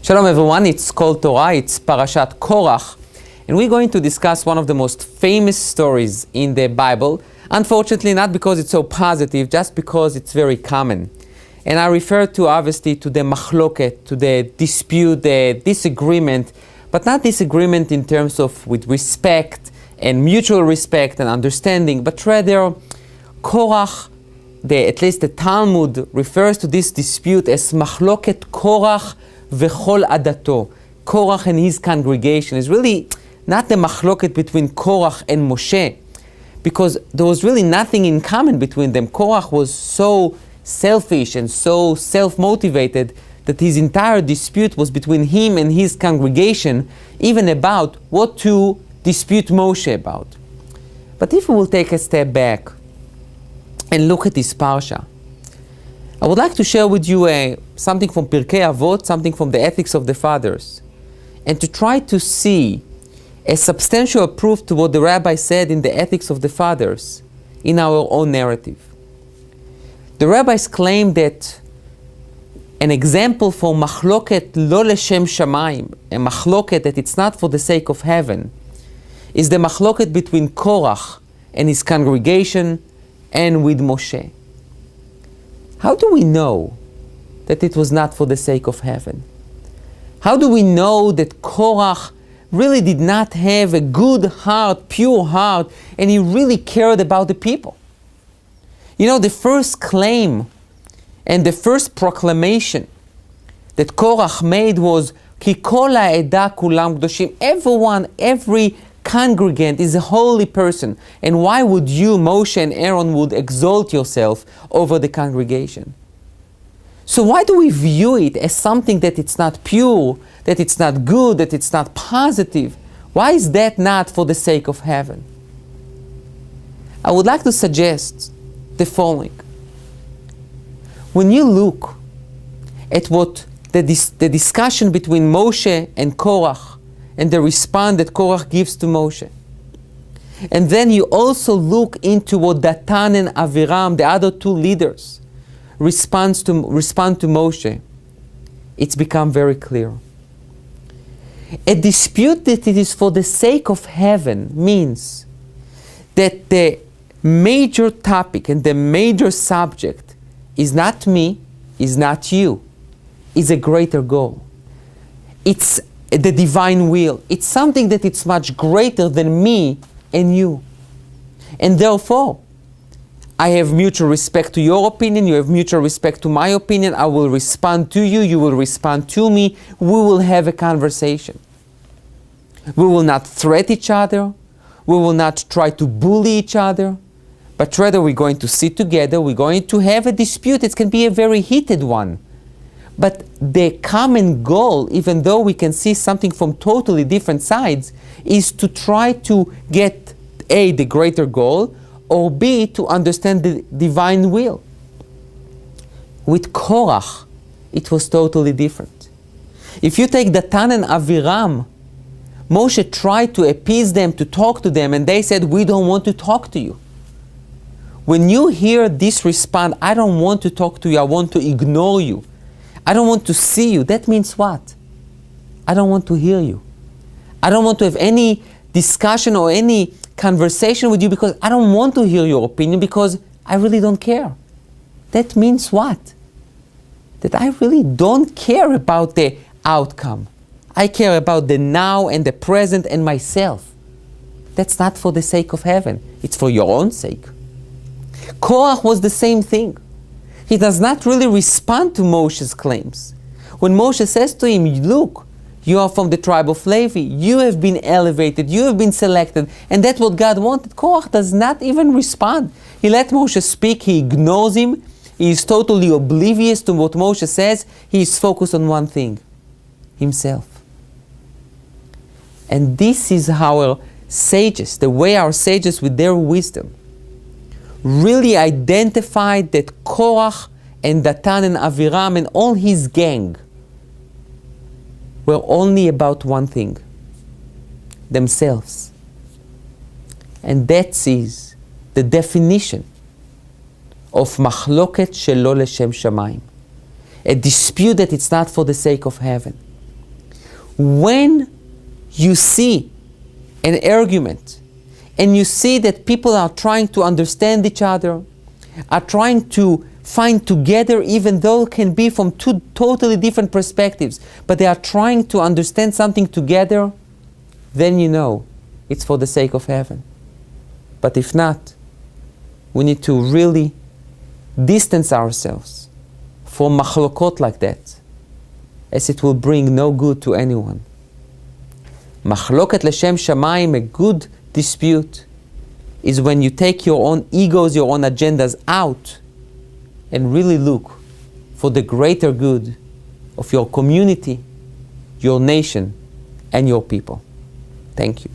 Shalom everyone, it's called Torah, it's Parashat Korach, and we're going to discuss one of the most famous stories in the Bible. Unfortunately, not because it's so positive, just because it's very common. And I refer to, obviously, to the machloket, to the dispute, the disagreement, but not disagreement in terms of with respect and mutual respect and understanding, but rather Korach, at least the Talmud refers to this dispute as machloket Korach v'chol adato. Korach and his congregation is really not the machloket between Korach and Moshe, because there was really nothing in common between them. Korach was so selfish and so self-motivated that his entire dispute was between him and his congregation, even about what to dispute Moshe about. But if we will take a step back and look at this parsha, I would like to share with you something from Pirkei Avot, something from the Ethics of the Fathers, and to try to see a substantial proof to what the Rabbi said in the Ethics of the Fathers in our own narrative. The rabbis claim that an example for machloket lo leshem shamayim, a machloket that it's not for the sake of heaven, is the machloket between Korach and his congregation and with Moshe. How do we know that it was not for the sake of heaven? How do we know that Korach really did not have a good heart, pure heart, and he really cared about the people? You know, the first claim and the first proclamation that Korach made was Ki kol ha'eda kulam kdoshim. Everyone, every congregant is a holy person. And why would you, Moshe and Aaron, would exalt yourself over the congregation? So why do we view it as something that it's not pure, that it's not good, that it's not positive? Why is that not for the sake of heaven? I would like to suggest the following. When you look at what the discussion between Moshe and Korach and the response that Korach gives to Moshe, and then you also look into what Datan and Aviram, the other two leaders, respond to Moshe, it's become very clear. A dispute that it is for the sake of heaven means that the major topic and the major subject is not me, is not you, is a greater goal. It's the divine will. It's something that it's much greater than me and you. And therefore, I have mutual respect to your opinion, you have mutual respect to my opinion, I will respond to you, you will respond to me, we will have a conversation. We will not threat each other, we will not try to bully each other, but rather we're going to sit together, we're going to have a dispute. It can be a very heated one. But the common goal, even though we can see something from totally different sides, is to try to get A, the greater goal, or B, to understand the divine will. With Korach, it was totally different. If you take Datan and Aviram, Moshe tried to appease them, to talk to them, and they said, we don't want to talk to you. When you hear this response, I don't want to talk to you, I want to ignore you, I don't want to see you, that means what? I don't want to hear you. I don't want to have any discussion or any conversation with you because I don't want to hear your opinion because I really don't care. That means what? That I really don't care about the outcome. I care about the now and the present and myself. That's not for the sake of heaven. It's for your own sake. Korach was the same thing. He does not really respond to Moshe's claims. When Moshe says to him, look, you are from the tribe of Levi, you have been elevated, you have been selected, and that's what God wanted. Korach does not even respond. He let Moshe speak, he ignores him, he is totally oblivious to what Moshe says, he is focused on one thing, himself. And this is how our sages, the way our sages with their wisdom, really identified that Korach and Datan and Aviram and all his gang were only about one thing, themselves. And that is the definition of machloket shelo leshem shamayim, a dispute that it's not for the sake of heaven. When you see an argument and you see that people are trying to understand each other, are trying to find together even though it can be from two totally different perspectives, but they are trying to understand something together, then you know it's for the sake of heaven. But if not, we need to really distance ourselves from machlokot like that, as it will bring no good to anyone. Machloket l'shem shamayim, a good dispute, is when you take your own egos, your own agendas out and really look for the greater good of your community, your nation, and your people. Thank you.